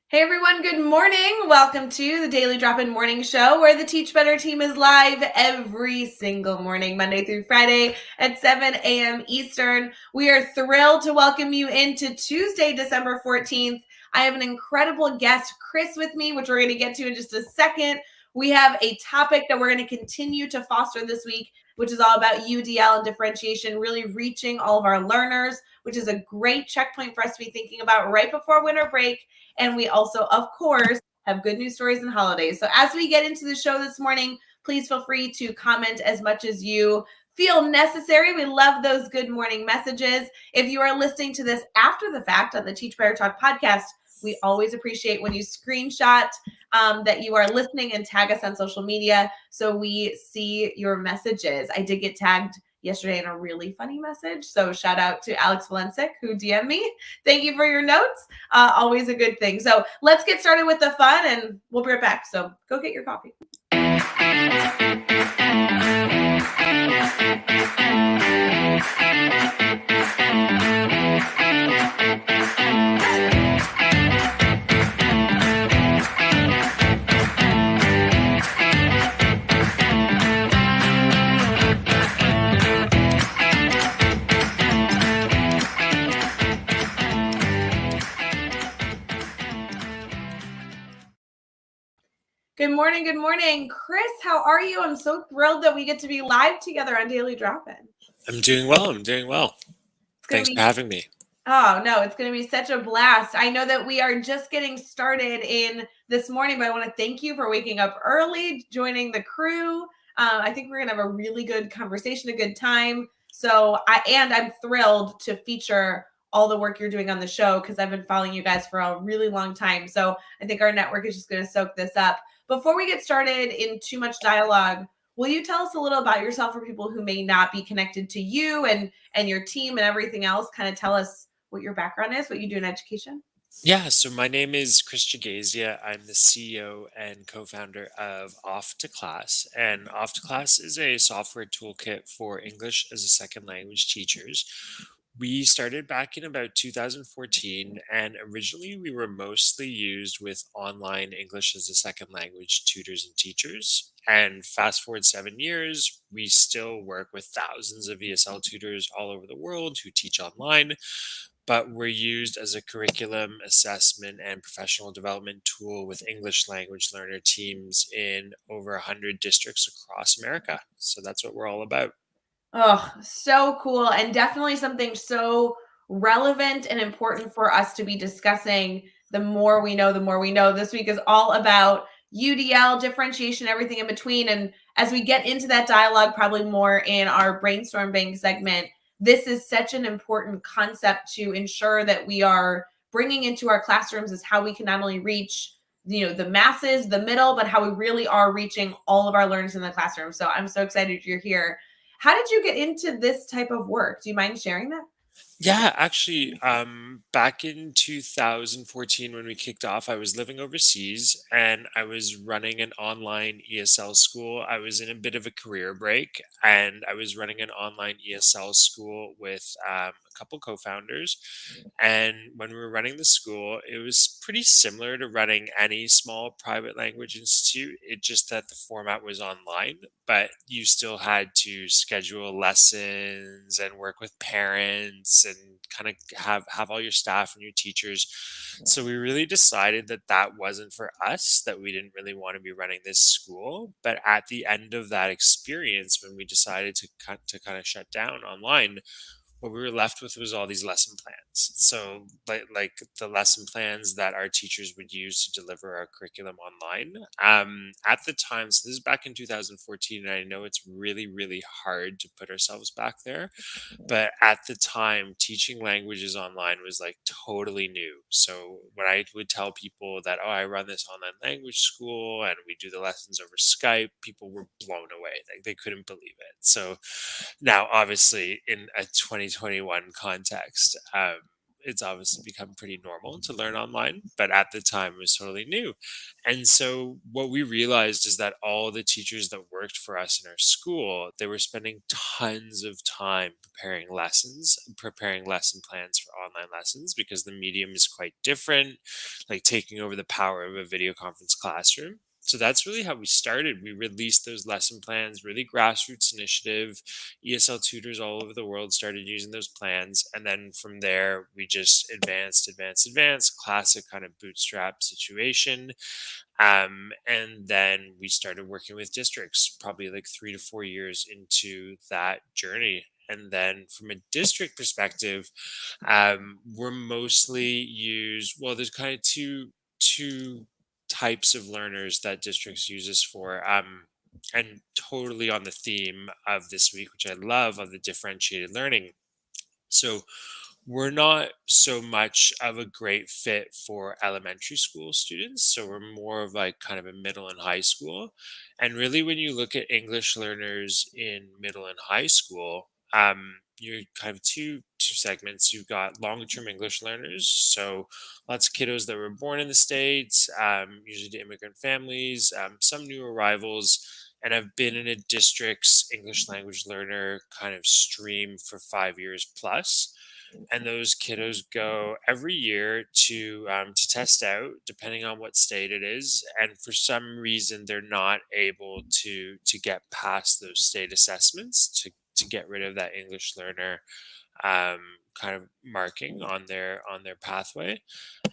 Hey everyone, good morning. Welcome to the Daily Drop-In Morning Show where the Teach Better team is live every single morning, Monday through Friday at 7 a.m. Eastern. We are thrilled to welcome you into Tuesday, December 14th. I have an incredible guest, Kris, with me, which we're going to get to in just a second. We have a topic that we're going to continue to foster this week, which is all about UDL and differentiation, really reaching all of our learners, which is a great checkpoint for us to be thinking about right before winter break. And we also, of course, have good news stories and holidays. So as we get into the show this morning, please feel free to comment as much as you feel necessary. We love those good morning messages. If you are listening to this after the fact on the Teach Better Talk podcast, we always appreciate when you screenshot that you are listening and tag us on social media so we see your messages. I did get tagged yesterday in a really funny message. So shout out to Alex Valencic who DM'd me. Thank you for your notes. Always a good thing. So let's get started with the fun and we'll be right back. So go get your coffee. Good morning. Good morning. Kris, how are you? I'm so thrilled that we get to be live together on Daily Drop-In. I'm doing well. I'm doing well. Thanks for having me. Oh, no, it's going to be such a blast. I know that we are just getting started in this morning, but I want to thank you for waking up early, joining the crew. I think we're going to have a really good conversation, a good time. So I'm thrilled to feature all the work you're doing on the show because I've been following you guys for a really long time. So I think our network is just going to soak this up. Before we get started in too much dialogue, will you tell us a little about yourself for people who may not be connected to you and your team and everything else? Kind of tell us what your background is, what you do in education. Yeah, so my name is Chris Jagazia. I'm the CEO and co-founder of Off to Class. And Off to Class is a software toolkit for English as a second language teachers. We started back in about 2014, and originally we were mostly used with online English as a second language tutors and teachers. And fast forward 7 years, we still work with thousands of ESL tutors all over the world who teach online, but we're used as a curriculum assessment and professional development tool with English language learner teams in over 100 districts across America. So that's what we're all about. Oh, so cool. And definitely something so relevant and important for us to be discussing. The more we know, the more we know. This week is all about UDL, differentiation, everything in between. And as we get into that dialogue, probably more in our brainstorm bank segment, this is such an important concept to ensure that we are bringing into our classrooms is how we can not only reach the masses, the middle, but how we really are reaching all of our learners in the classroom. So I'm so excited you're here. How did you get into this type of work? Do you mind sharing that? Yeah, actually, back in 2014, when we kicked off, I was living overseas and I was running an online ESL school. I was in a bit of a career break and I was running an online ESL school with a couple co-founders. And when we were running the school, it was pretty similar to running any small private language institute. It just that the format was online, but you still had to schedule lessons and work with parents and kind of have all your staff and your teachers. So we really decided that that wasn't for us, that we didn't really want to be running this school. But at the end of that experience, when we decided to kind of shut down online, what we were left with was all these lesson plans. So like the lesson plans that our teachers would use to deliver our curriculum online. At the time, so this is back in 2014, and I know it's really, really hard to put ourselves back there. But at the time, teaching languages online was like totally new. So when I would tell people that, oh, I run this online language school and we do the lessons over Skype, people were blown away. Like they couldn't believe it. So now, obviously, in a 2021 context, it's obviously become pretty normal to learn online, but at the time it was totally new. And so what we realized is that all the teachers that worked for us in our school, they were spending tons of time preparing lessons, preparing lesson plans for online lessons because the medium is quite different, like taking over the power of a video conference classroom. So that's really how we started. We released those lesson plans, really grassroots initiative. ESL tutors all over the world started using those plans. And then from there, we just advanced, classic kind of bootstrap situation. And then we started working with districts probably like 3 to 4 years into that journey. And then from a district perspective, we're mostly used, well, there's kind of two types of learners that districts use us for. And totally on the theme of this week, which I love, of the differentiated learning. So we're not so much of a great fit for elementary school students. So we're more of like kind of a middle and high school. And really, when you look at English learners in middle and high school, you're kind of two segments. You've got long-term English learners, so lots of kiddos that were born in the States, usually to immigrant families, some new arrivals, and have been in a district's English language learner kind of stream for 5 years plus. And those kiddos go every year to test out, depending on what state it is. And for some reason, they're not able to get past those state assessments to get rid of that English learner kind of marking on their pathway.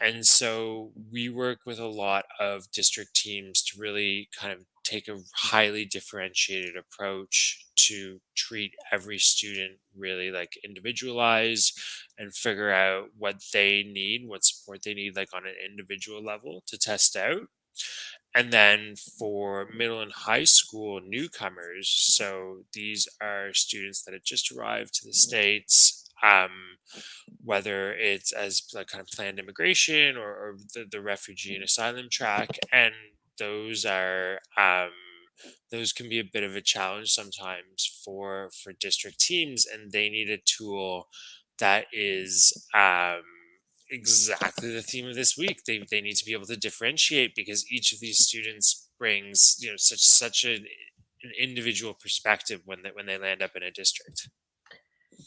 And so we work with a lot of district teams to really kind of take a highly differentiated approach to treat every student really like individualized and figure out what they need, what support they need, like on an individual level to test out. And then for middle and high school newcomers, so these are students that have just arrived to the States, whether it's as like kind of planned immigration or the refugee and asylum track. And those are, those can be a bit of a challenge sometimes for district teams, and they need a tool that is exactly the theme of this week. They need to be able to differentiate because each of these students brings, you know, such an individual perspective when they land up in a district.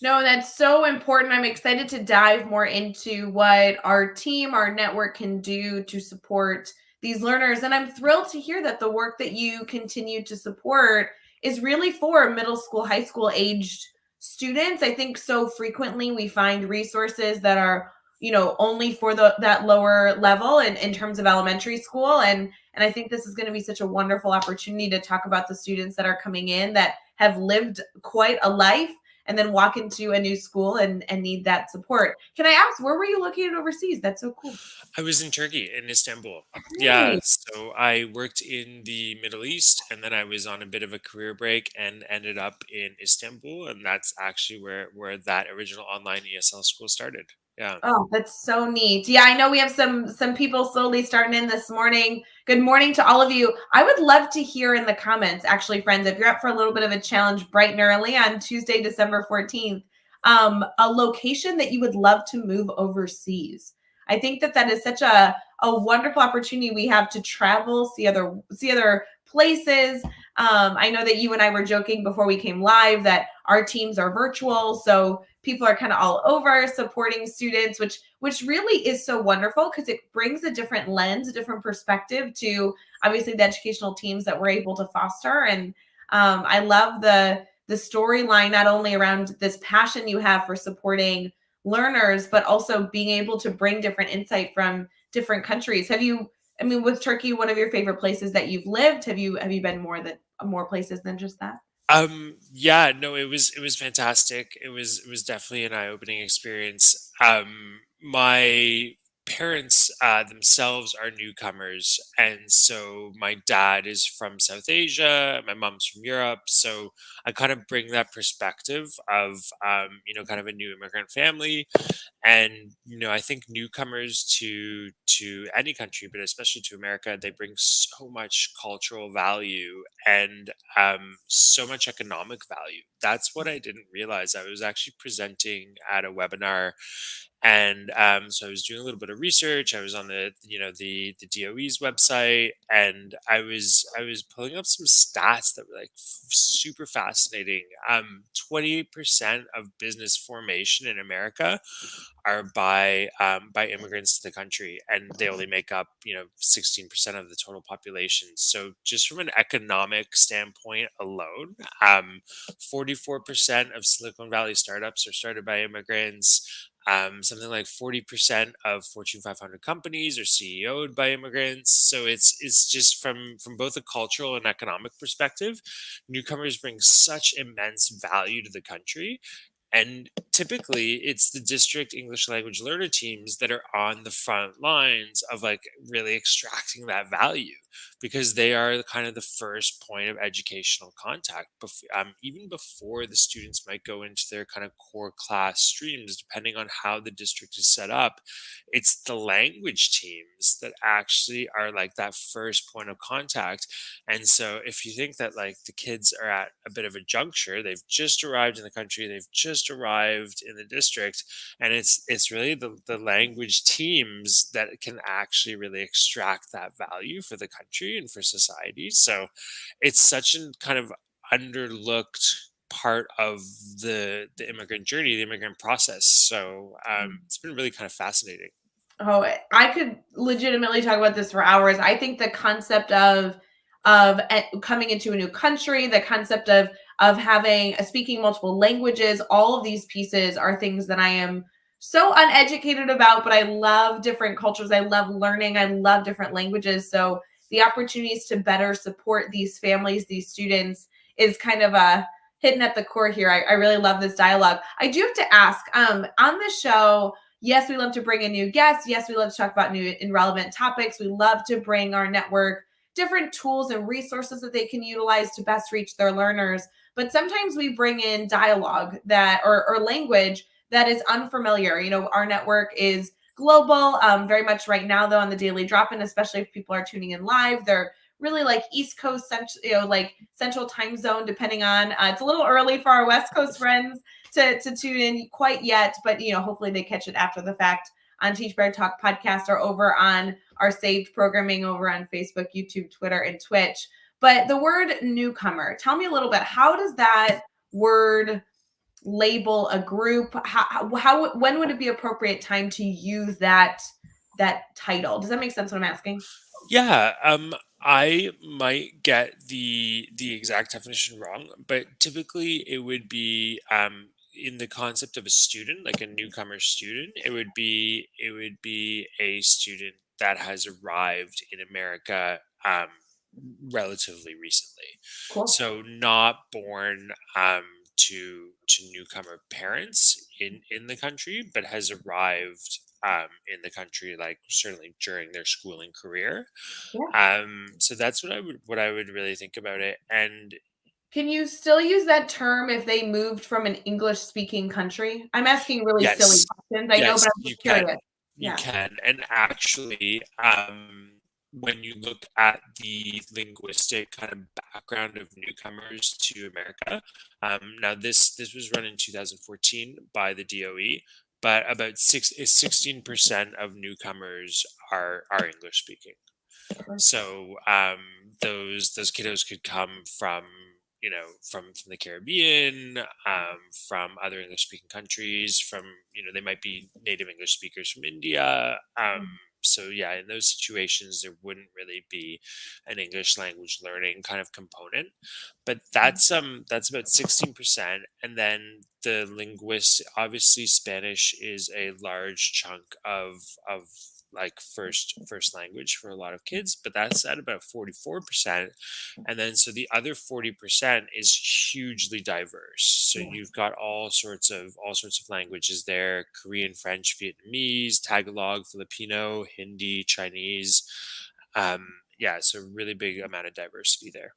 No, that's so important. I'm excited to dive more into what our team, our network can do to support these learners. And I'm thrilled to hear that the work that you continue to support is really for middle school, high school aged students. I think so frequently we find resources that are, only for that lower level in terms of elementary school. And I think this is going to be such a wonderful opportunity to talk about the students that are coming in that have lived quite a life and then walk into a new school and need that support. Can I ask, where were you located overseas? That's so cool. I was in Turkey, in Istanbul. Yeah, Hey. so I worked in the Middle East, and then I was on a bit of a career break and ended up in Istanbul, and that's actually where that original online ESL school started. Yeah. Oh, that's so neat. Yeah, I know we have some people slowly starting in this morning. Good morning to all of you. I would love to hear in the comments, actually, friends, if you're up for a little bit of a challenge bright and early on Tuesday, December 14th, a location that you would love to move overseas. I think that is such a wonderful opportunity we have to travel, see other places. I know that you and I were joking before we came live that our teams are virtual, so people are kind of all over supporting students, which really is so wonderful because it brings a different lens, a different perspective to obviously the educational teams that we're able to foster. And I love the storyline not only around this passion you have for supporting learners, but also being able to bring different insight from different countries. I mean, was Turkey one of your favorite places that you've lived? Have you been more places than just that? Yeah, no, it was fantastic. It was definitely an eye-opening experience. My parents themselves are newcomers, and so my dad is from South Asia, my mom's from Europe, so I kind of bring that perspective of kind of a new immigrant family. And I think newcomers to any country, but especially to America, they bring so much cultural value and so much economic value. That's what I didn't realize. I was actually presenting at a webinar, And so I was doing a little bit of research. I was on the DOE's website, and I was pulling up some stats that were like super fascinating. 28% of business formation in America are by immigrants to the country, and they only make up 16% of the total population. So just from an economic standpoint alone, 44% of Silicon Valley startups are started by immigrants. Something like 40% of Fortune 500 companies are CEO'd by immigrants. So it's just from both a cultural and economic perspective, newcomers bring such immense value to the country. And typically, it's the district English language learner teams that are on the front lines of like really extracting that value, because they are kind of the first point of educational contact, even before the students might go into their kind of core class streams, depending on how the district is set up. It's the language teams that actually are like that first point of contact. And so if you think that like the kids are at a bit of a juncture, they've just arrived in the country, they've just arrived in the district, and it's really the language teams that can actually really extract that value for the country and for society. So it's such a kind of underlooked part of the immigrant journey, the immigrant process. So it's been really kind of fascinating. Oh, I could legitimately talk about this for hours. I think the concept coming into a new country, the concept of having speaking multiple languages, all of these pieces are things that I am so uneducated about, but I love different cultures. I love learning. I love different languages. So the opportunities to better support these families, these students, is kind of a hidden at the core here. I really love this dialogue. I do have to ask, on the show, yes, we love to bring in new guests. Yes, we love to talk about new and relevant topics. We love to bring our network different tools and resources that they can utilize to best reach their learners. But sometimes we bring in dialogue that or language that is unfamiliar. Our network is global, very much right now, though, on the Daily Drop-In, especially if people are tuning in live. They're really like East Coast, like Central Time Zone, depending on. It's a little early for our West Coast friends to tune in quite yet, but hopefully they catch it after the fact on Teach Better Talk podcast or over on our saved programming over on Facebook, YouTube, Twitter, and Twitch. But the word newcomer, tell me a little bit. How does that word label a group? How when would it be appropriate time to use that title? Does that make sense what I'm asking? Yeah, I might get the exact definition wrong, but typically it would be in the concept of a student, like a newcomer student. It would be a student that has arrived in America relatively recently, Cool. so not born to newcomer parents in the country, but has arrived in the country, like certainly during their schooling career. Yeah. So that's what I would really think about it. And Can you still use that term if they moved from an English speaking country? I'm asking really silly yes, questions. I know, yes, but I'm you just can, curious. you Yeah. can. And actually, when you look at the linguistic kind of background of newcomers to America, now this was run in 2014 by the DOE, but about 16% of newcomers are English speaking. So those kiddos could come from from the Caribbean, from other English speaking countries, from they might be native English speakers from India. So yeah, in those situations, there wouldn't really be an English language learning kind of component, but that's about 16%. And then the linguist, obviously Spanish is a large chunk of like first language for a lot of kids, but that's at about 44%. And then so the other 40% is hugely diverse. So Yeah. you've got all sorts of languages there: Korean, French, Vietnamese, Tagalog, Filipino, Hindi, Chinese. Yeah, so really big amount of diversity there.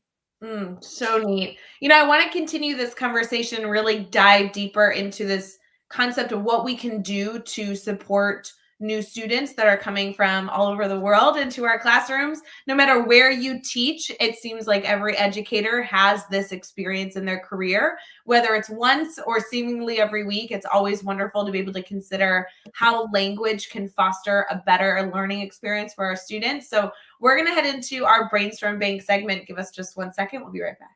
So neat. I want to continue this conversation, really dive deeper into this concept of what we can do to support new students that are coming from all over the world into our classrooms. No matter where you teach, it seems like every educator has this experience in their career, whether it's once or seemingly every week. It's always wonderful to be able to consider how language can foster a better learning experience for our students. So we're going to head into our brainstorm bank segment. Give us just 1 second. We'll be right back.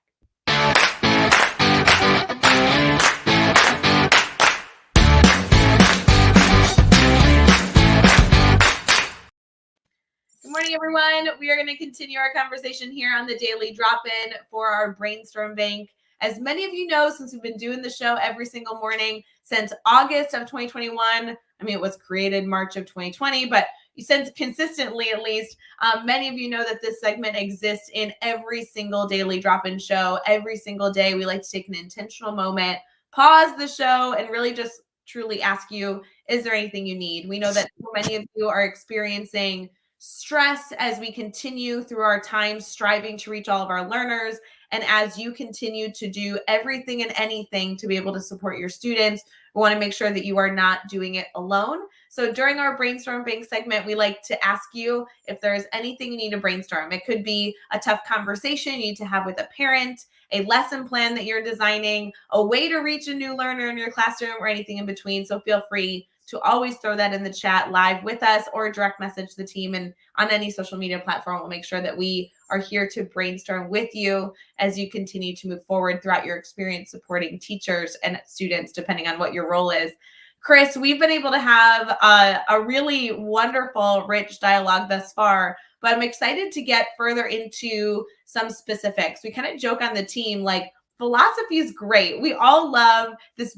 Good morning, everyone. We are going to continue our conversation here on the Daily Drop-In for our Brainstorm Bank. As many of you know, since we've been doing the show every single morning since August of 2021, I mean, it was created March of 2020, but since consistently, at least, many of you know that this segment exists in every single Daily Drop-In show. Every single day, we like to take an intentional moment, pause the show, and really just truly ask you, is there anything you need? We know that so many of you are experiencing stress as we continue through our time striving to reach all of our learners. And as you continue to do everything and anything to be able to support your students, we want to make sure that you are not doing it alone. So during our brainstorm bank segment, we like to ask you if there's anything you need to brainstorm. It could be a tough conversation you need to have with a parent, a lesson plan that you're designing, a way to reach a new learner in your classroom, or anything in between. So feel free to always throw that in the chat live with us or direct message the team, and on any social media platform. We'll make sure that we are here to brainstorm with you as you continue to move forward throughout your experience supporting teachers and students, depending on what your role is. Kris, we've been able to have a really wonderful, rich dialogue thus far, but I'm excited to get further into some specifics. We kind of joke on the team, like, philosophy is great. We all love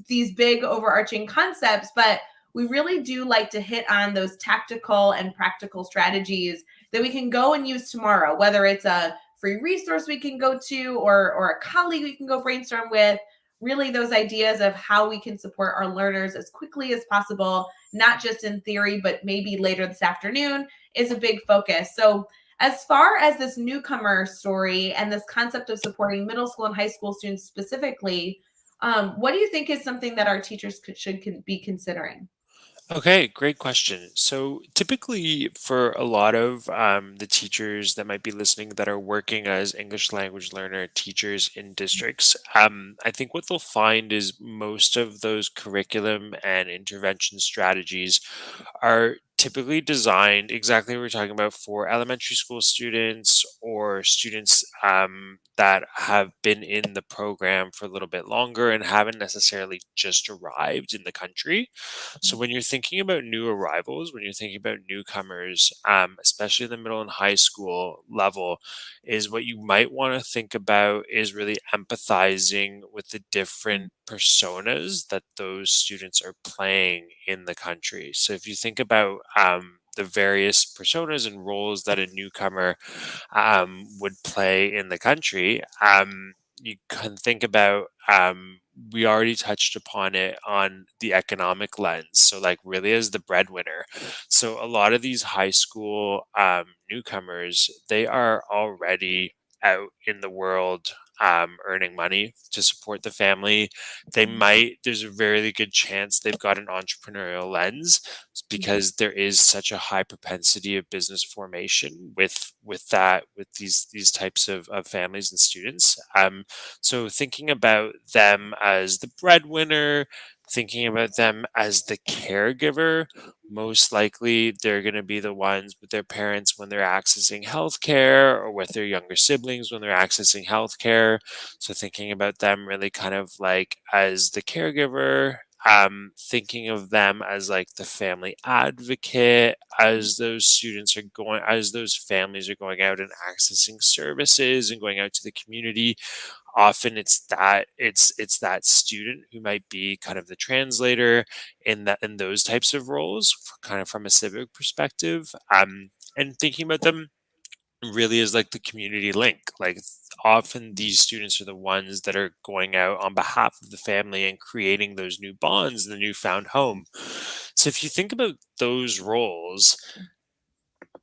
these big overarching concepts, but we really do like to hit on those tactical and practical strategies that we can go and use tomorrow, whether it's a free resource we can go to or a colleague we can go brainstorm with. Really, those ideas of how we can support our learners as quickly as possible, not just in theory, but maybe later this afternoon, is a big focus. So as far as this newcomer story and this concept of supporting middle school and high school students specifically, what do you think is something that our teachers should be considering? Okay, great question. So typically, for a lot of the teachers that might be listening that are working as English language learner teachers in districts, I think what they'll find is most of those curriculum and intervention strategies are typically designed exactly what we're talking about for elementary school students or students that have been in the program for a little bit longer and haven't necessarily just arrived in the country. So when you're thinking about new arrivals, when you're thinking about newcomers, especially the middle and high school level, is what you might want to think about is really empathizing with the different personas that those students are playing in the country. So if you think about the various personas and roles that a newcomer would play in the country, you can think about we already touched upon it on the economic lens. So, like, really as the breadwinner. So, a lot of these high school newcomers, they are already out in the world earning money to support the family. There's a very good chance they've got an entrepreneurial lens because there is such a high propensity of business formation with these types of families and students. So thinking about them as the breadwinner, thinking about them as the caregiver, most likely they're going to be the ones with their parents when they're accessing healthcare or with their younger siblings when they're accessing healthcare. So thinking about them really kind of like as the caregiver, thinking of them as like the family advocate as those families are going out and accessing services and going out to the community. Often it's that student who might be kind of the translator in those types of roles, kind of from a civic perspective, and thinking about them really is like the community link. Like, often these students are the ones that are going out on behalf of the family and creating those new bonds in the newfound home. So if you think about those roles,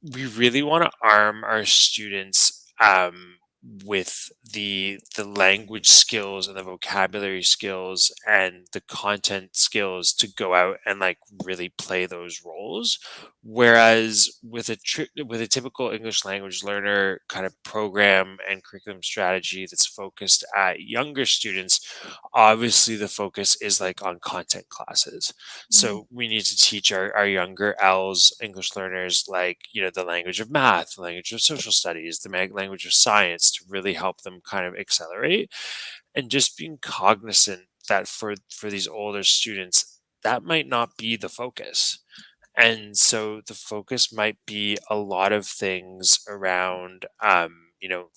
we really want to arm our students with the language skills and the vocabulary skills and the content skills to go out and like really play those roles. Whereas with with a typical English language learner kind of program and curriculum strategy that's focused at younger students, obviously the focus is like on content classes. Mhm. So we need to teach our younger L's English learners, like, the language of math, the language of social studies, the language of science, to really help them kind of accelerate. And just being cognizant that for these older students, that might not be the focus. And so the focus might be a lot of things around,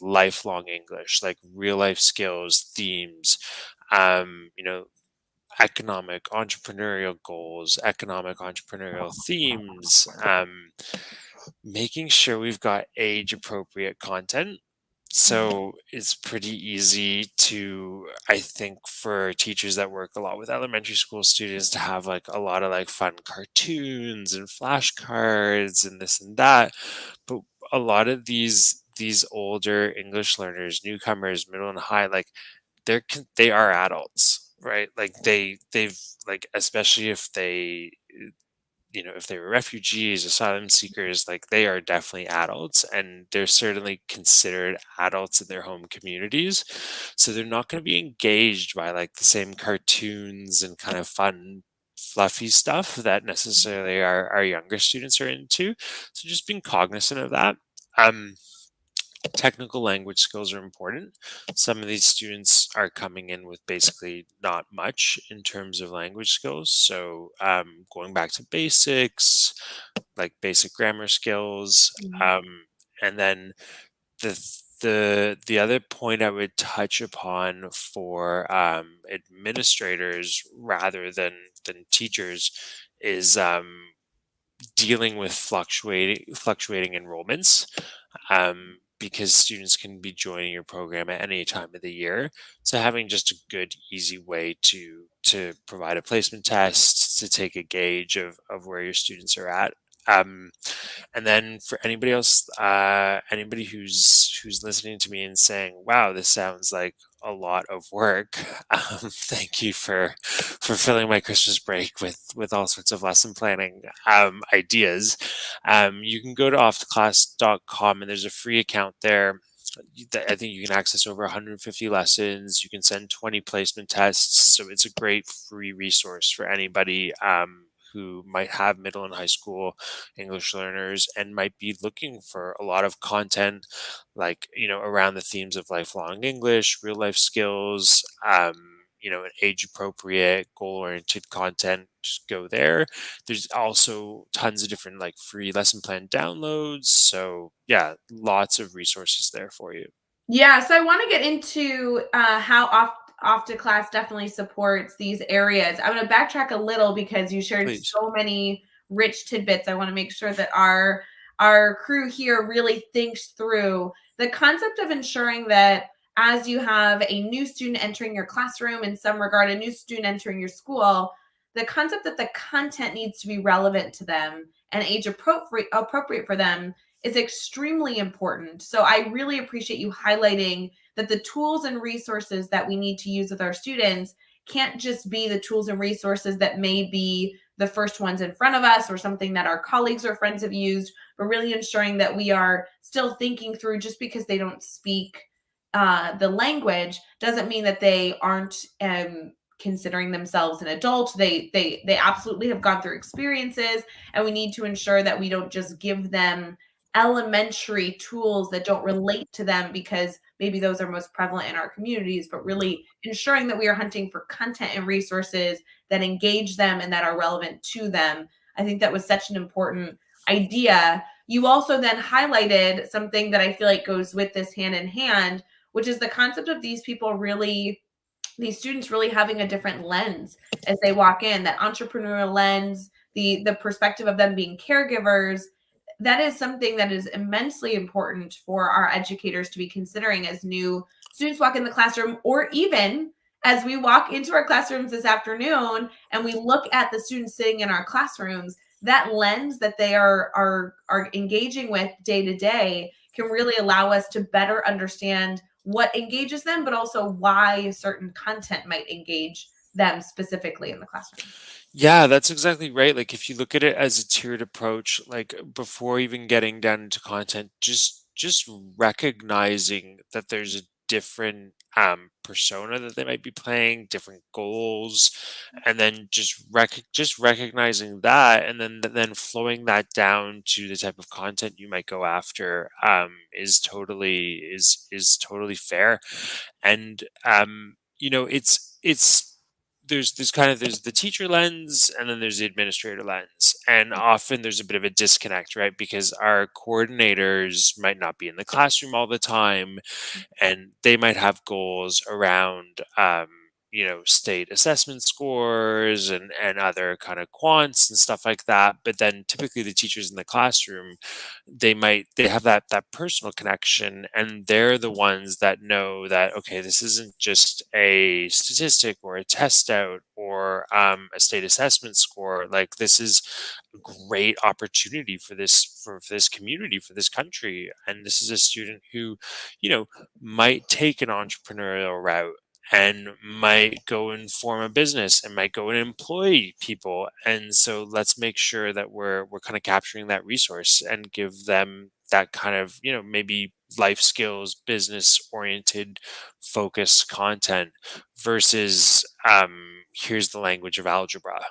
lifelong English, like real life skills, themes, economic entrepreneurial goals, economic entrepreneurial themes, making sure we've got age appropriate content. So it's pretty easy to, I think, for teachers that work a lot with elementary school students to have like a lot of like fun cartoons and flashcards and this and that. But a lot of these older English learners, newcomers, middle and high, like they are adults, right? Like they've like, especially if they, if they were refugees, asylum seekers, like they are definitely adults, and they're certainly considered adults in their home communities. So they're not going to be engaged by like the same cartoons and kind of fun fluffy stuff that necessarily our younger students are into. So just being cognizant of that. um Technical language skills are important. Some of these students are coming in with basically not much in terms of language skills. So, going back to basics, like basic grammar skills. Mhm. And then the other point I would touch upon for administrators rather than teachers is dealing with fluctuating enrollments, because students can be joining your program at any time of the year. So having just a good, easy way to provide a placement test to take a gauge of where your students are at. Um, and then for anybody else, anybody who's listening to me and saying, "Wow, this sounds like a lot of work," thank you for filling my Christmas break with all sorts of lesson planning ideas. You can go to offtheclass.com, and there's a free account there. I think you can access over 150 lessons. You can send 20 placement tests. So it's a great free resource for anybody who might have middle and high school English learners and might be looking for a lot of content, like, around the themes of lifelong English, real life skills, an age appropriate, goal oriented content. Just go there. There's also tons of different like free lesson plan downloads. So yeah, lots of resources there for you. Yeah, so I want to get into how off to class definitely supports these areas. I'm going to backtrack a little because you shared Please. so many rich tidbits. I want to make sure that our crew here really thinks through the concept of ensuring that as you have a new student entering your classroom, in some regard, a new student entering your school, the concept that the content needs to be relevant to them and age appropriate for them is extremely important. So I really appreciate you highlighting that the tools and resources that we need to use with our students can't just be the tools and resources that may be the first ones in front of us or something that our colleagues or friends have used, but really ensuring that we are still thinking through. Just because they don't speak the language doesn't mean that they aren't considering themselves an adult. They absolutely have gone through experiences, and we need to ensure that we don't just give them elementary tools that don't relate to them because maybe those are most prevalent in our communities, but really ensuring that we are hunting for content and resources that engage them and that are relevant to them. I think that was such an important idea. You also then highlighted something that I feel like goes with this hand in hand, which is the concept of these students really having a different lens as they walk in, that entrepreneurial lens, the perspective of them being caregivers. That is something that is immensely important for our educators to be considering as new students walk in the classroom, or even as we walk into our classrooms this afternoon and we look at the students sitting in our classrooms. that lens that they are engaging with day to day can really allow us to better understand what engages them, but also why certain content might engage them specifically in the classroom. Yeah, that's exactly right. Like if you look at it as a tiered approach, like before even getting down into content, just recognizing that there's a different persona that they might be playing, different goals, and then just recognizing that, and then flowing that down to the type of content you might go after is totally fair. And it's there's the teacher lens, and then there's the administrator lens, and often there's a bit of a disconnect, right? Because our coordinators might not be in the classroom all the time, and they might have goals around state assessment scores and other kind of quants and stuff like that. But then typically the teachers in the classroom, they have that personal connection, and they're the ones that know that, okay, this isn't just a statistic or a test out or a state assessment score. Like, this is a great opportunity for this community, for this country, and this is a student who might take an entrepreneurial route and might go and form a business and might go and employ people. And so let's make sure that we're kind of capturing that resource and give them that kind of, maybe life skills, business oriented, focused content versus here's the language of algebra.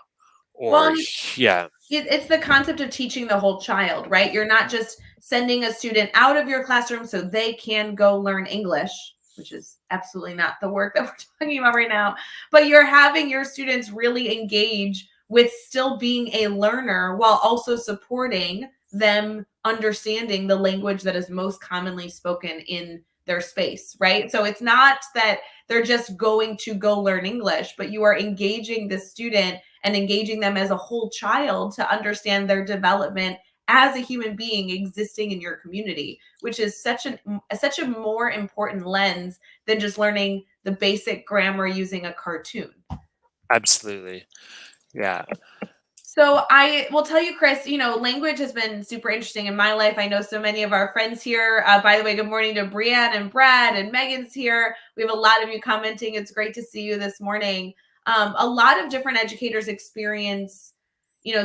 Well, Or yeah. it's the concept of teaching the whole child, right? You're not just sending a student out of your classroom so they can go learn English, which is absolutely not the work that we're talking about right now, but you're having your students really engage with still being a learner while also supporting them understanding the language that is most commonly spoken in their space, right? So it's not that they're just going to go learn English, but you are engaging the student and engaging them as a whole child to understand their development as a human being existing in your community, which is such a more important lens than just learning the basic grammar using a cartoon. Absolutely. Yeah. So I will tell you, Kris, language has been super interesting in my life. I know so many of our friends here. By the way, good morning to Brianne and Brad, and Megan's here. We have a lot of you commenting. It's great to see you this morning. A lot of different educators experience,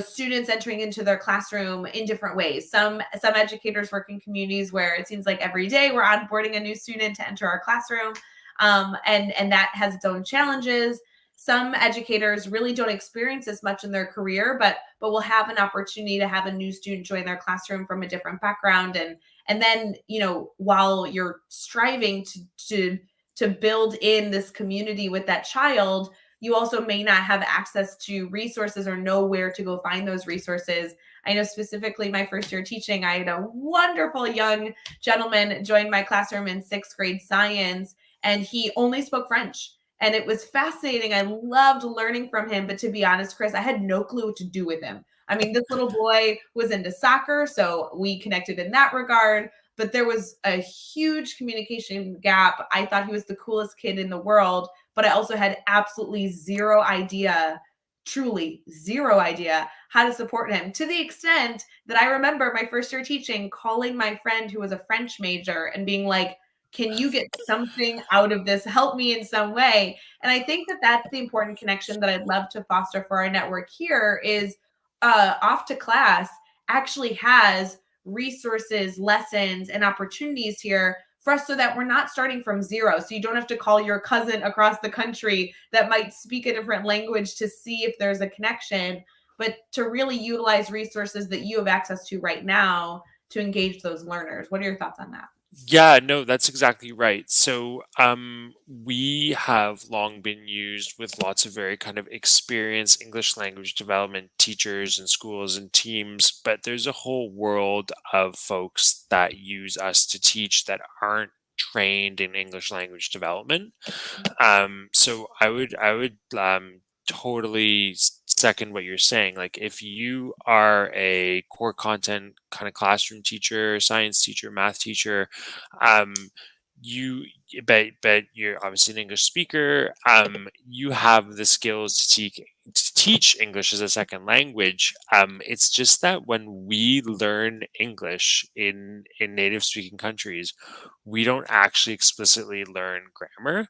students entering into their classroom in different ways. Some educators work in communities where it seems like every day we're onboarding a new student to enter our classroom, and that has its own challenges. Some educators really don't experience this much in their career, but will have an opportunity to have a new student join their classroom from a different background, and then while you're striving to build in this community with that child, you also may not have access to resources or know where to go find those resources. I know specifically my first year teaching, I had a wonderful young gentleman join my classroom in 6th grade science, and he only spoke French. And it was fascinating. I loved learning from him. But to be honest, Kris, I had no clue what to do with him. I mean, this little boy was into soccer, so we connected in that regard. But there was a huge communication gap. I thought he was the coolest kid in the world, but I also had absolutely zero idea, truly zero idea, how to support him, to the extent that I remember my first year teaching calling my friend who was a French major and being like, can you get something out of this? Help me in some way. And I think that that's the important connection that I'd love to foster for our network here is Off to Class actually has resources, lessons, and opportunities here for us so that we're not starting from zero. So you don't have to call your cousin across the country that might speak a different language to see if there's a connection, but to really utilize resources that you have access to right now to engage those learners. What are your thoughts on that? Yeah, no, that's exactly right. So, we have long been used with lots of very kind of experienced English language development teachers and schools and teams, but there's a whole world of folks that use us to teach that aren't trained in English language development. So I would totally second what you're saying. Like, if you are a core content kind of classroom teacher, science teacher, math teacher, um, you but you're obviously an English speaker. You have the skills to teach English as a second language. It's just that when we learn English in native speaking countries, we don't actually explicitly learn grammar.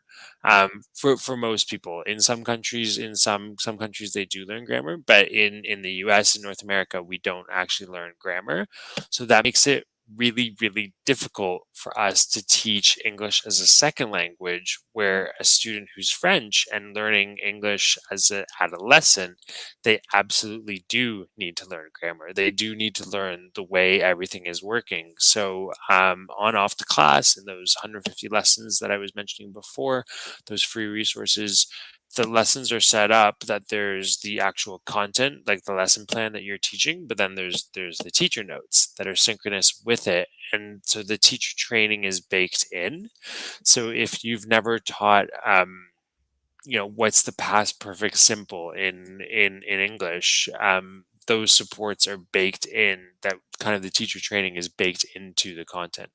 For most people, in some countries, in some countries they do learn grammar, but in the U.S. and North America, we don't actually learn grammar. So that makes it really, really difficult for us to teach English as a second language, where a student who's French and learning English as a adolescent, they absolutely do need to learn grammar. They do need to learn the way everything is working. So, on off to class and those 150 lessons that I was mentioning before, those free resources, the lessons are set up that there's the actual content, like the lesson plan that you're teaching, but then there's the teacher notes that are synchronous with it. And so the teacher training is baked in. So if you've never taught what's the past perfect simple in English, those supports are baked in, that kind of the teacher training is baked into the content.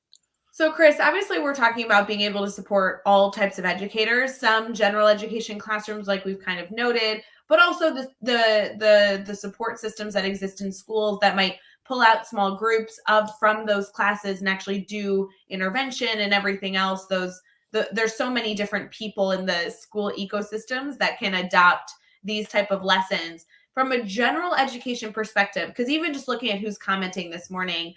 So, Chris, obviously, we're talking about being able to support all types of educators, some general education classrooms, like we've kind of noted, but also the support systems that exist in schools that might pull out small groups of from those classes and actually do intervention and everything else. There's so many different people in the school ecosystems that can adopt these type of lessons from a general education perspective. Because even just looking at who's commenting this morning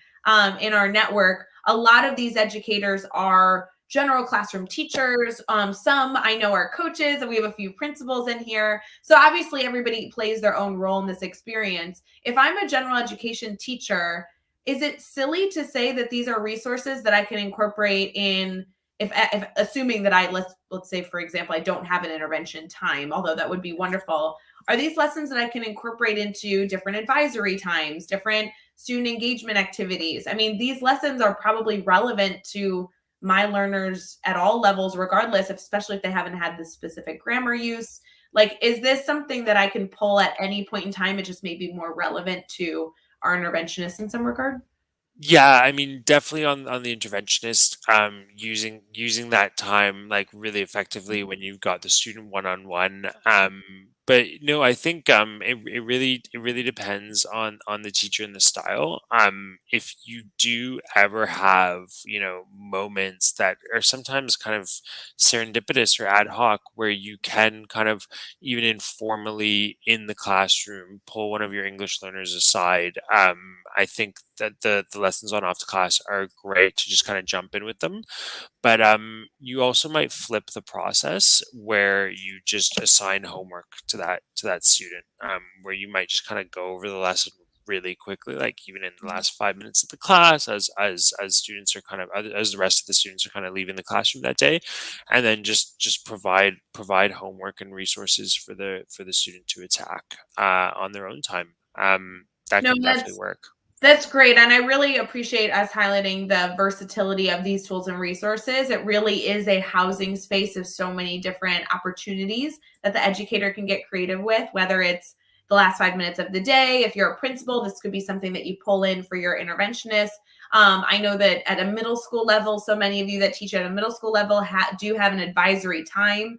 in our network, a lot of these educators are general classroom teachers. Some I know are coaches, and we have a few principals in here. So obviously, everybody plays their own role in this experience. If I'm a general education teacher, is it silly to say that these are resources that I can incorporate in? If assuming that let's say, for example, I don't have an intervention time, although that would be wonderful, are these lessons that I can incorporate into different advisory times, different student engagement activities? I mean, these lessons are probably relevant to my learners at all levels, regardless, especially if they haven't had this specific grammar use. Like, is this something that I can pull at any point in time? It just may be more relevant to our interventionists in some regard. Yeah, I mean, definitely on the interventionist, using that time like really effectively when you've got the student one on one. But no, I think it really depends on the teacher and the style. If you do ever have moments that are sometimes kind of serendipitous or ad hoc, where you can kind of even informally in the classroom pull one of your English learners aside. I think that the lessons on off the class are great to just kind of jump in with them. But you also might flip the process where you just assign homework to that student, where you might just kind of go over the lesson really quickly, like even in the last 5 minutes of the class, as students are kind of as the rest of the students are kind of leaving the classroom that day, and then just provide homework and resources for the student to attack on their own time. That No, can definitely work. that's great. And I really appreciate us highlighting the versatility of these tools and resources. It really is a housing space of so many different opportunities that the educator can get creative with, whether it's the last 5 minutes of the day. If you're a principal, this could be something that you pull in for your interventionist. I know that at a middle school level, so many of you that teach at a middle school level do have an advisory time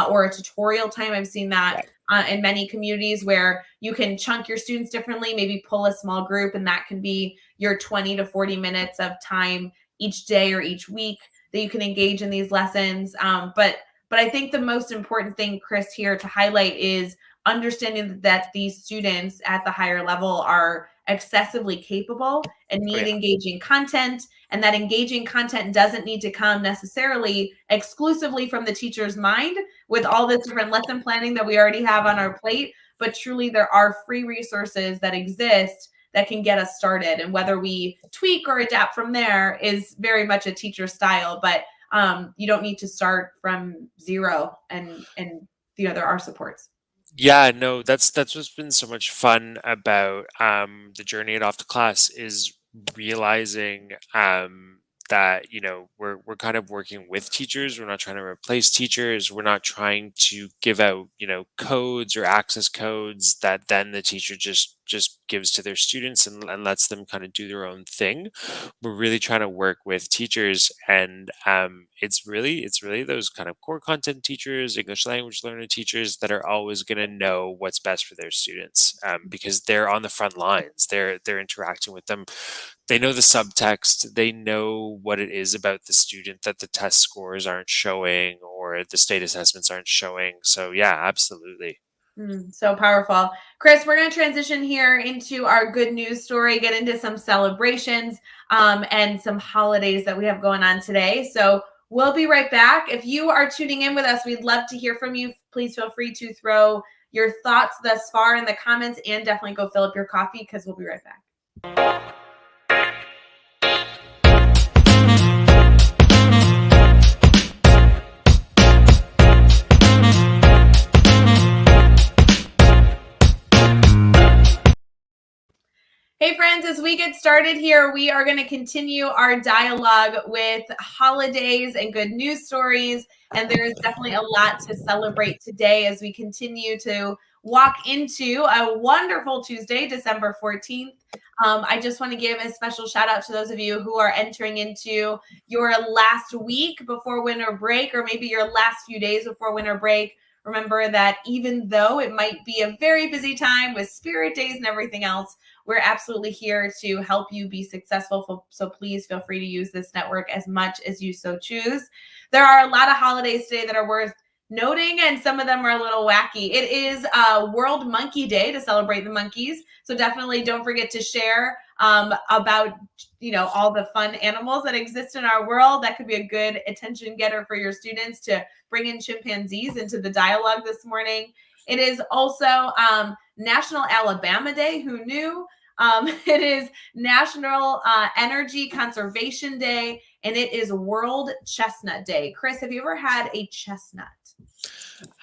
or a tutorial time. I've seen that in many communities where you can chunk your students differently, maybe pull a small group, and that can be your 20 to 40 minutes of time each day or each week that you can engage in these lessons. But I think the most important thing, Chris, here to highlight is understanding that these students at the higher level are excessively capable and Oh need yeah. engaging content, and that engaging content doesn't need to come necessarily exclusively from the teacher's mind with all this different lesson planning that we already have on our plate, but truly there are free resources that exist that can get us started. And whether we tweak or adapt from there is very much a teacher style, but you don't need to start from zero. And there are supports. Yeah, no, that's what's been so much fun about the journey at off to class, is realizing that, we're kind of working with teachers. We're not trying to replace teachers. We're not trying to give out, codes or access codes that then the teacher just gives to their students and lets them kind of do their own thing. We're really trying to work with teachers, and it's really those kind of core content teachers, English language learner teachers that are always going to know what's best for their students, because they're on the front lines. They're interacting with them. They know the subtext. They know what it is about the student that the test scores aren't showing or the state assessments aren't showing. So yeah, absolutely. So powerful. Kris, we're going to transition here into our good news story, get into some celebrations and some holidays that we have going on today. So we'll be right back. If you are tuning in with us, we'd love to hear from you. Please feel free to throw your thoughts thus far in the comments, and definitely go fill up your coffee, because we'll be right back. Hey friends, as we get started here, we are going to continue our dialogue with holidays and good news stories. And there is definitely a lot to celebrate today as we continue to walk into a wonderful Tuesday, December 14th. I just want to give a special shout out to those of you who are entering into your last week before winter break, or maybe your last few days before winter break. Remember that even though it might be a very busy time with spirit days and everything else, we're absolutely here to help you be successful. So please feel free to use this network as much as you so choose. There are a lot of holidays today that are worth noting, and some of them are a little wacky. It is World Monkey Day, to celebrate the monkeys. So definitely don't forget to share about all the fun animals that exist in our world. That could be a good attention getter for your students to bring in chimpanzees into the dialogue this morning. It is also National Alabama Day. Who knew? It is National Energy Conservation Day, and it is World Chestnut Day. Kris, have you ever had a chestnut?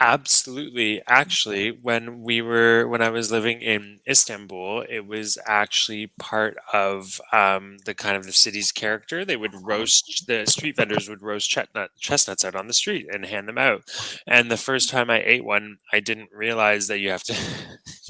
Absolutely. Actually, when I was living in Istanbul, it was actually part of the kind of the city's character. The street vendors would roast chestnuts out on the street and hand them out. And the first time I ate one, I didn't realize that you have to.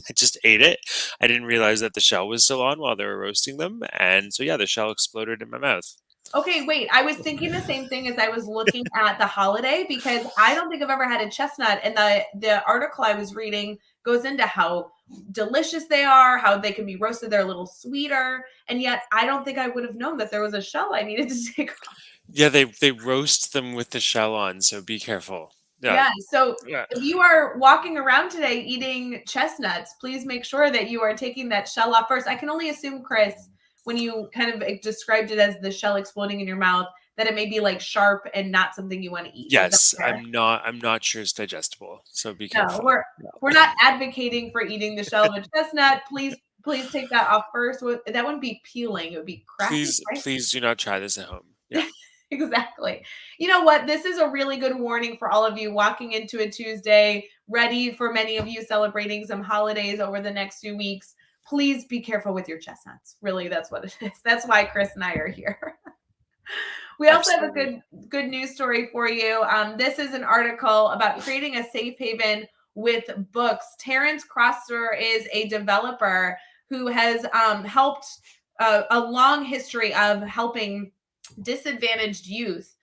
I just ate it. I didn't realize that the shell was still on while they were roasting them, and so yeah, the shell exploded in my mouth. Okay, wait. I was thinking the same thing as I was looking at the holiday, because I don't think I've ever had a chestnut. And the article I was reading goes into how delicious they are, how they can be roasted. They're a little sweeter. And yet I don't think I would have known that there was a shell I needed to take off. Yeah, they roast them with the shell on, so be careful. Yeah, Yeah. So yeah. if you are walking around today eating chestnuts, please make sure that you are taking that shell off first. I can only assume, Kris, when you kind of described it as the shell exploding in your mouth, that it may be like sharp and not something you want to eat. Is that Yes, fair? I'm not sure it's digestible, so be No, careful. we're not advocating for eating the shell of a chestnut. Please take that off first. That wouldn't be peeling. It would be cracking, Please, right? please do not try this at home. Yeah. Exactly. You know what? This is a really good warning for all of you walking into a Tuesday, ready for many of you celebrating some holidays over the next few weeks. Please be careful with your chestnuts. Really, that's what it is. That's why Kris and I are here. We also have a Absolutely. good news story for you. This is an article about creating a safe haven with books. Terrence Crosser is a developer who has helped a long history of helping disadvantaged youth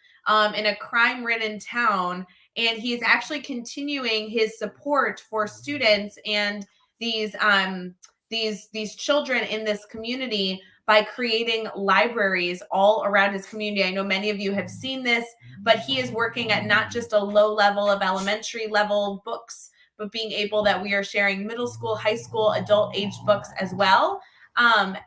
in a crime-ridden town, and he's actually continuing his support for students and these children in this community by creating libraries all around his community. I know many of you have seen this, but he is working at not just a low level of elementary level books, but being able that we are sharing middle school, high school, adult age books as well.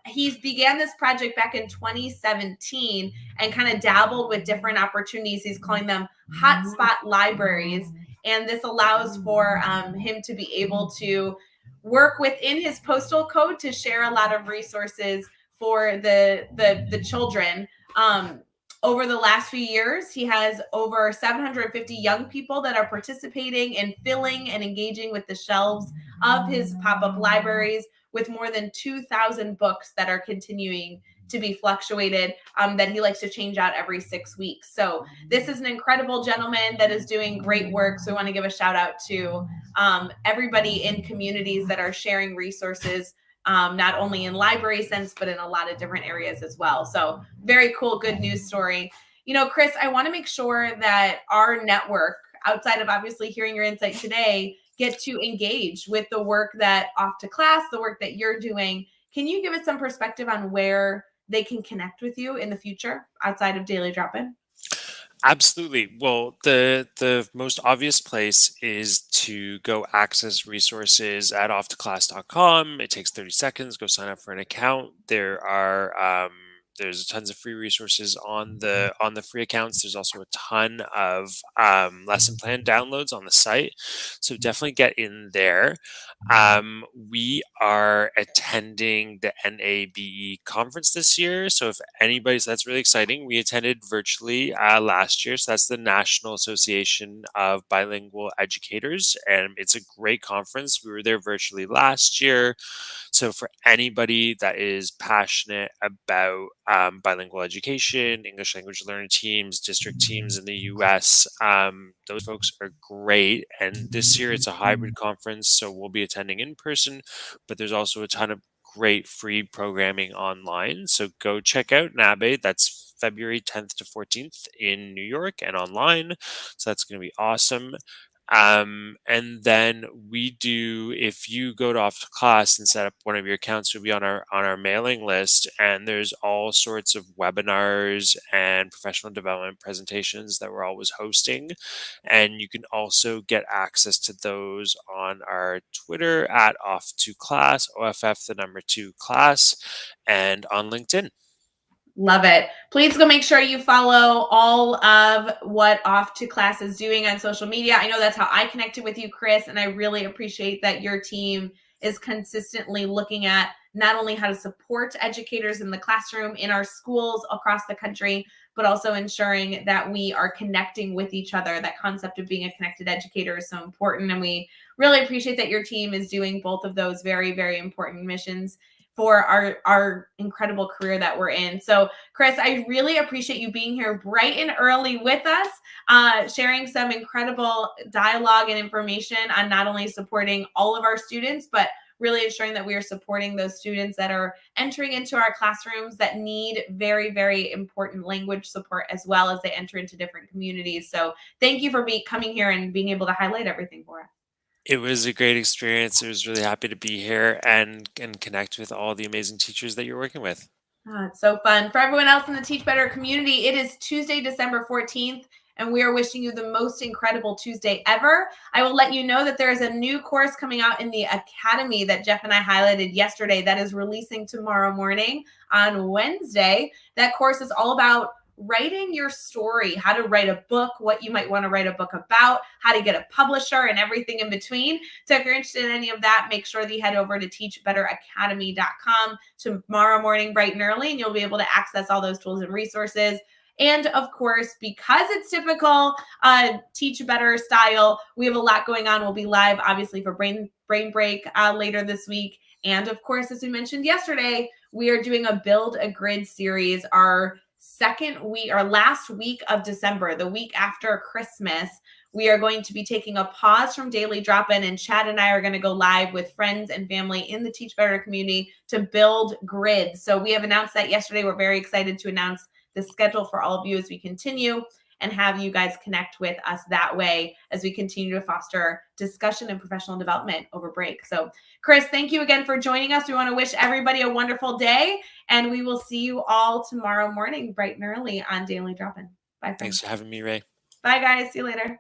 He began this project back in 2017 and kind of dabbled with different opportunities. He's calling them hotspot libraries. And this allows for him to be able to work within his postal code to share a lot of resources for the children. Over the last few years, he has over 750 young people that are participating in filling and engaging with the shelves of his pop-up libraries, with more than 2,000 books that are continuing to be fluctuated, that he likes to change out every 6 weeks. So this is an incredible gentleman that is doing great work. So we want to give a shout out to everybody in communities that are sharing resources, not only in library sense, but in a lot of different areas as well. So very cool, good news story. Kris, I want to make sure that our network, outside of obviously hearing your insight today, get to engage with the work that Off to Class, the work that you're doing. Can you give us some perspective on where they can connect with you in the future outside of Daily Drop-In? Absolutely. Well, the most obvious place is to go access resources at offtoclass.com. It takes 30 seconds. Go sign up for an account. There's tons of free resources on the free accounts. There's also a ton of lesson plan downloads on the site. So definitely get in there. We are attending the NABE conference this year. So if anybody's, that's really exciting. We attended virtually last year. So that's the National Association of Bilingual Educators. And it's a great conference. We were there virtually last year. So for anybody that is passionate about bilingual education, English language learner teams, district teams in the US, those folks are great. And this year it's a hybrid conference, so we'll be attending in person, but there's also a ton of great free programming online. So go check out NABE. That's February 10th to 14th in New York and online. So that's going to be awesome. And then if you go to Off to Class and set up one of your accounts, you'll be on our mailing list, and there's all sorts of webinars and professional development presentations that we're always hosting. And you can also get access to those on our Twitter at Off to Class, OFF the number 2 class, and on LinkedIn. Love it. Please go make sure you follow all of what Off to Class is doing on social media. I know that's how I connected with you, Kris, and I really appreciate that your team is consistently looking at not only how to support educators in the classroom in our schools across the country, but also ensuring that we are connecting with each other. That concept of being a connected educator is so important, and we really appreciate that your team is doing both of those very, very important missions for our incredible career that we're in. So Kris, I really appreciate you being here bright and early with us, sharing some incredible dialogue and information on not only supporting all of our students, but really ensuring that we are supporting those students that are entering into our classrooms that need very, very important language support as well as they enter into different communities. So thank you for coming here and being able to highlight everything for us. It was a great experience. I was really happy to be here and connect with all the amazing teachers that you're working with. It's so fun. For everyone else in the Teach Better community, it is Tuesday, December 14th, and we are wishing you the most incredible Tuesday ever. I will let you know that there is a new course coming out in the Academy that Jeff and I highlighted yesterday that is releasing tomorrow morning on Wednesday. That course is all about writing your story, how to write a book, what you might want to write a book about, how to get a publisher, and everything in between. So if you're interested in any of that, make sure that you head over to teachbetteracademy.com tomorrow morning bright and early, and you'll be able to access all those tools and resources. And of course, because it's typical Teach Better style, we have a lot going on. We'll be live, obviously, for Brain Break later this week. And of course, as we mentioned yesterday, we are doing a Build a Grid series, our last week of December, the week after Christmas. We are going to be taking a pause from Daily Drop-In, and Chad and I are going to go live with friends and family in the Teach Better community to build grids. So we have announced that yesterday. We're very excited to announce the schedule for all of you as we continue and have you guys connect with us that way as we continue to foster discussion and professional development over break. So Kris, thank you again for joining us. We want to wish everybody a wonderful day, and we will see you all tomorrow morning bright and early on Daily Drop-In. Bye. Thanks for having me, Rae. Bye, guys. See you later.